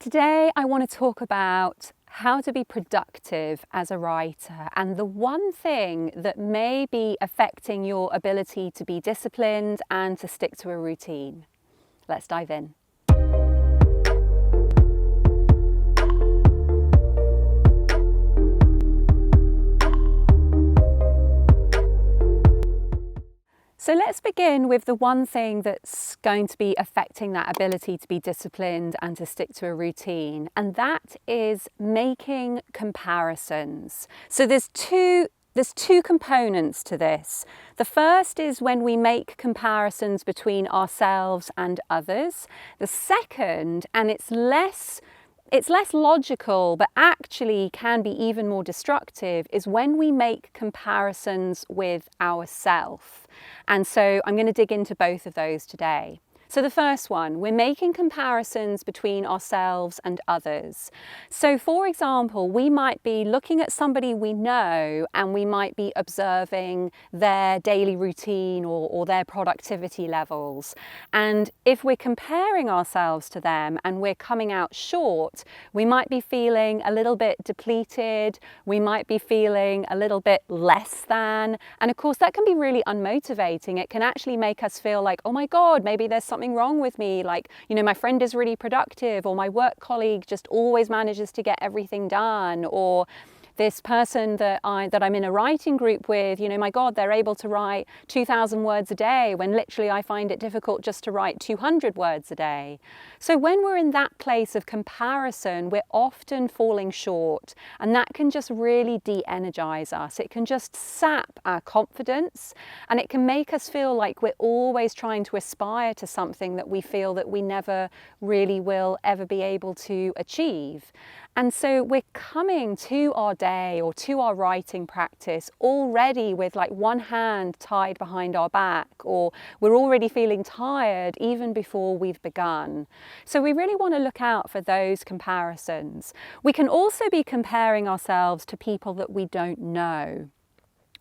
Today I want to talk about how to be productive as a writer, and the one thing that may be affecting your ability to be disciplined and to stick to a routine. Let's dive in. So let's begin with the one thing that's going to be affecting that ability to be disciplined and to stick to a routine, and that is making comparisons. So there's two components to this. The first is when we make comparisons between ourselves and others. The second, and it's less logical, but actually can be even more destructive, is when we make comparisons with ourselves. And so I'm going to dig into both of those today. So the first one, we're making comparisons between ourselves and others. So for example, we might be looking at somebody we know and we might be observing their daily routine or their productivity levels. And if we're comparing ourselves to them and we're coming out short, we might be feeling a little bit depleted, we might be feeling a little bit less than. And of course, that can be really unmotivating. It can actually make us feel like, oh my God, maybe there's something wrong with me, like, my friend is really productive, or my work colleague just always manages to get everything done, or this person that I'm in a writing group with, my God, they're able to write 2,000 words a day when literally I find it difficult just to write 200 words a day. So when we're in that place of comparison, we're often falling short, and that can just really de-energize us. It can just sap our confidence, and it can make us feel like we're always trying to aspire to something that we feel that we never really will ever be able to achieve. And so we're coming to our day or to our writing practice already with like one hand tied behind our back, or we're already feeling tired even before we've begun. So we really want to look out for those comparisons. We can also be comparing ourselves to people that we don't know.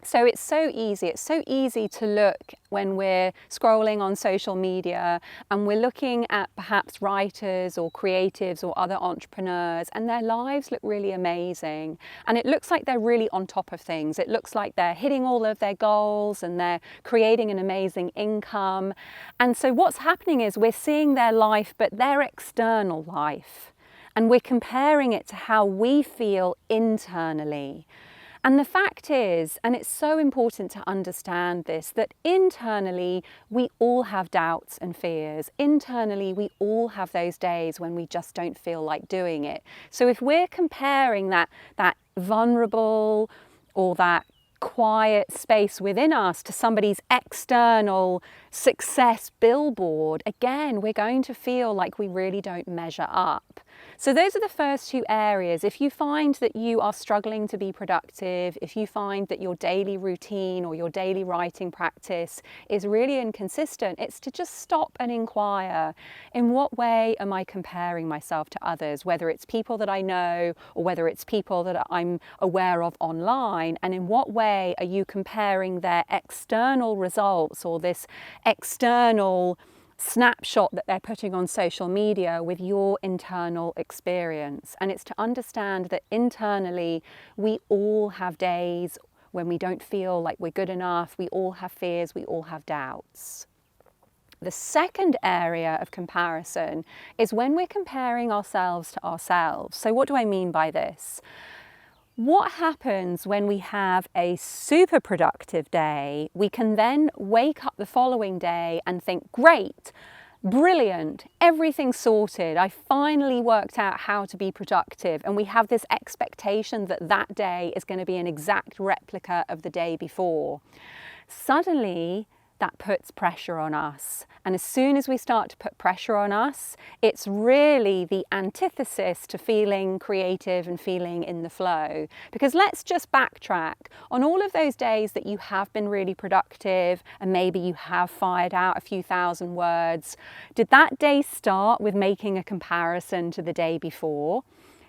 So it's so easy to look when we're scrolling on social media and we're looking at perhaps writers or creatives or other entrepreneurs, and their lives look really amazing. And it looks like they're really on top of things. It looks like they're hitting all of their goals and they're creating an amazing income. And so what's happening is we're seeing their life, but their external life, and we're comparing it to how we feel internally. And the fact is, and it's so important to understand this, that internally we all have doubts and fears. Internally we all have those days when we just don't feel like doing it. So if we're comparing that vulnerable or that quiet space within us to somebody's external success billboard, again, we're going to feel like we really don't measure up. So those are the first two areas. If you find that you are struggling to be productive, if you find that your daily routine or your daily writing practice is really inconsistent, it's to just stop and inquire, in what way am I comparing myself to others, whether it's people that I know or whether it's people that I'm aware of online, and in what way are you comparing their external results or this external snapshot that they're putting on social media with your internal experience. And it's to understand that internally we all have days when we don't feel like we're good enough, we all have fears, we all have doubts. The second area of comparison is when we're comparing ourselves to ourselves. So what do I mean by this? What happens when we have a super productive day? We can then wake up the following day and think, great, brilliant, everything's sorted. I finally worked out how to be productive. And we have this expectation that that day is going to be an exact replica of the day before. Suddenly, that puts pressure on us. And as soon as we start to put pressure on us, it's really the antithesis to feeling creative and feeling in the flow. Because let's just backtrack. On all of those days that you have been really productive and maybe you have fired out a few thousand words, did that day start with making a comparison to the day before?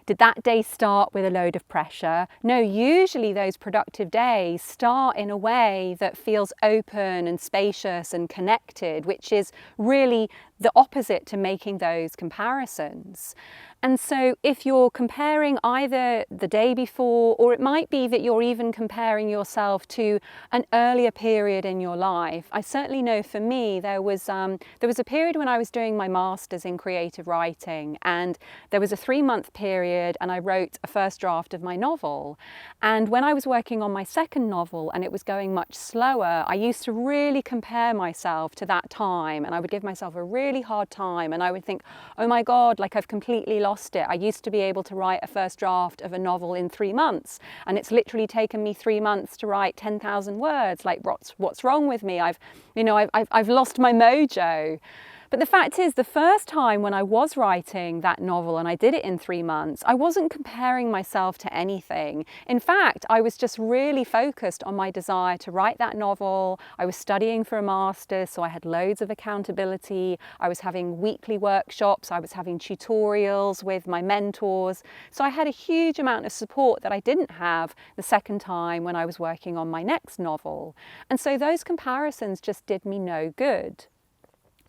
Did that day start with a load of pressure? No, usually those productive days start in a way that feels open and spacious and connected, which is really the opposite to making those comparisons. And so if you're comparing either the day before, or it might be that you're even comparing yourself to an earlier period in your life. I certainly know for me, there was a period when I was doing my master's in creative writing, and there was a 3-month period and I wrote a first draft of my novel. And when I was working on my second novel and it was going much slower, I used to really compare myself to that time, and I would give myself a really hard time, and I would think, oh my God, like I've completely lost it. I used to be able to write a first draft of a novel in 3 months, and it's literally taken me 3 months to write 10,000 words. Like, what's wrong with me? I've lost my mojo. But the fact is, the first time when I was writing that novel and I did it in 3 months, I wasn't comparing myself to anything. In fact, I was just really focused on my desire to write that novel. I was studying for a master's, so I had loads of accountability. I was having weekly workshops. I was having tutorials with my mentors. So I had a huge amount of support that I didn't have the second time when I was working on my next novel. And so those comparisons just did me no good.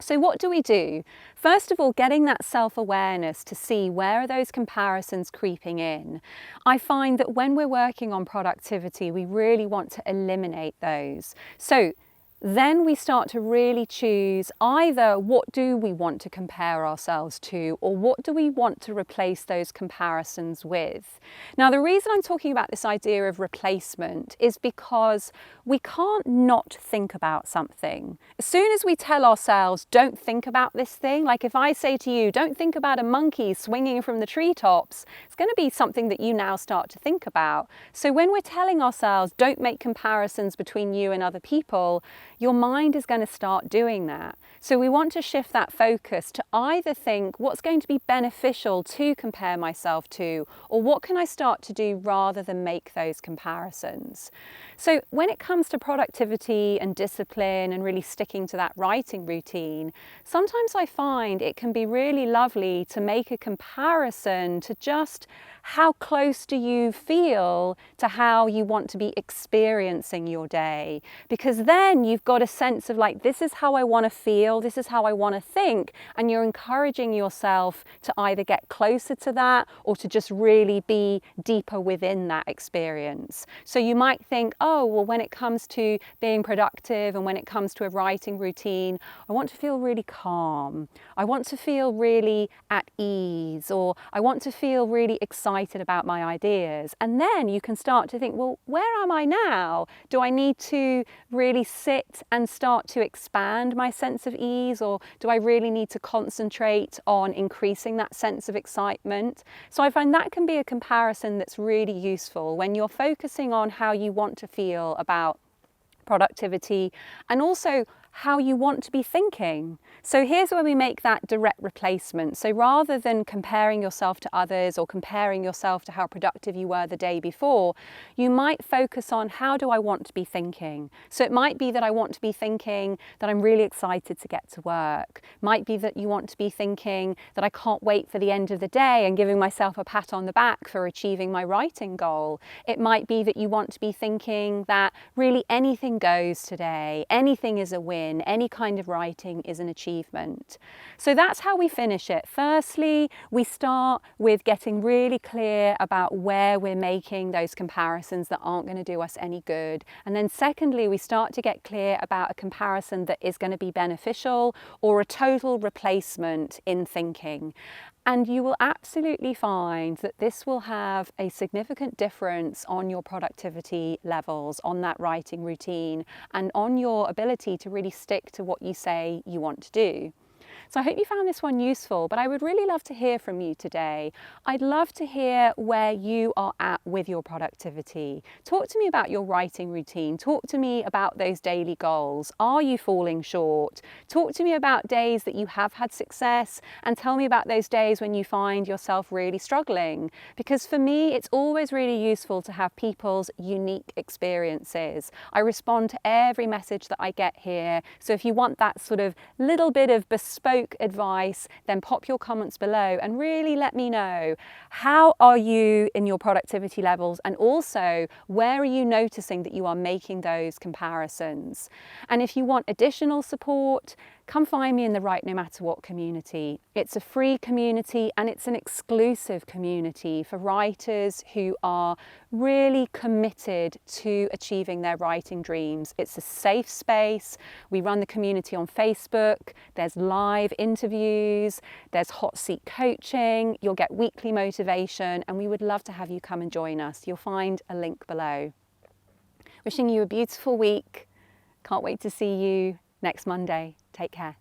So what do we do? First of all, getting that self-awareness to see where are those comparisons creeping in. I find that when we're working on productivity, we really want to eliminate those. So then we start to really choose either what do we want to compare ourselves to, or what do we want to replace those comparisons with. Now, the reason I'm talking about this idea of replacement is because we can't not think about something. As soon as we tell ourselves, don't think about this thing, like if I say to you, don't think about a monkey swinging from the treetops, it's going to be something that you now start to think about. So when we're telling ourselves, don't make comparisons between you and other people, your mind is going to start doing that. So we want to shift that focus to either think what's going to be beneficial to compare myself to, or what can I start to do rather than make those comparisons. So when it comes to productivity and discipline and really sticking to that writing routine, sometimes I find it can be really lovely to make a comparison to just how close do you feel to how you want to be experiencing your day, because then you've got a sense of like, this is how I want to feel, this is how I want to think, and you're encouraging yourself to either get closer to that or to just really be deeper within that experience. So you might think, oh, well, when it comes to being productive and when it comes to a writing routine, I want to feel really calm. I want to feel really at ease, or I want to feel really excited about my ideas. And then you can start to think, well, where am I now? Do I need to really sit and start to expand my sense of ease, or do I really need to concentrate on increasing that sense of excitement? So I find that can be a comparison that's really useful when you're focusing on how you want to feel about productivity and also how you want to be thinking. So here's where we make that direct replacement. So rather than comparing yourself to others or comparing yourself to how productive you were the day before, you might focus on how do I want to be thinking. So it might be that I want to be thinking that I'm really excited to get to work. Might be that you want to be thinking that I can't wait for the end of the day and giving myself a pat on the back for achieving my writing goal. It might be that you want to be thinking that really anything goes today, anything is a win, any kind of writing is an achievement. So that's how we finish it. Firstly, we start with getting really clear about where we're making those comparisons that aren't going to do us any good. And then secondly, we start to get clear about a comparison that is going to be beneficial or a total replacement in thinking. And you will absolutely find that this will have a significant difference on your productivity levels, on that writing routine, and on your ability to really stick to what you say you want to do. So I hope you found this one useful, but I would really love to hear from you today. I'd love to hear where you are at with your productivity. Talk to me about your writing routine. Talk to me about those daily goals. Are you falling short? Talk to me about days that you have had success, and tell me about those days when you find yourself really struggling. Because for me, it's always really useful to have people's unique experiences. I respond to every message that I get here. So if you want that sort of little bit of bespoke advice, then pop your comments below and really let me know, how are you in your productivity levels, and also where are you noticing that you are making those comparisons. And if you want additional support, come find me in the Write No Matter What community. It's a free community and it's an exclusive community for writers who are really committed to achieving their writing dreams. It's a safe space. We run the community on Facebook. There's live interviews, there's hot seat coaching, you'll get weekly motivation, and we would love to have you come and join us. You'll find a link below. Wishing you a beautiful week. Can't wait to see you next Monday. Take care.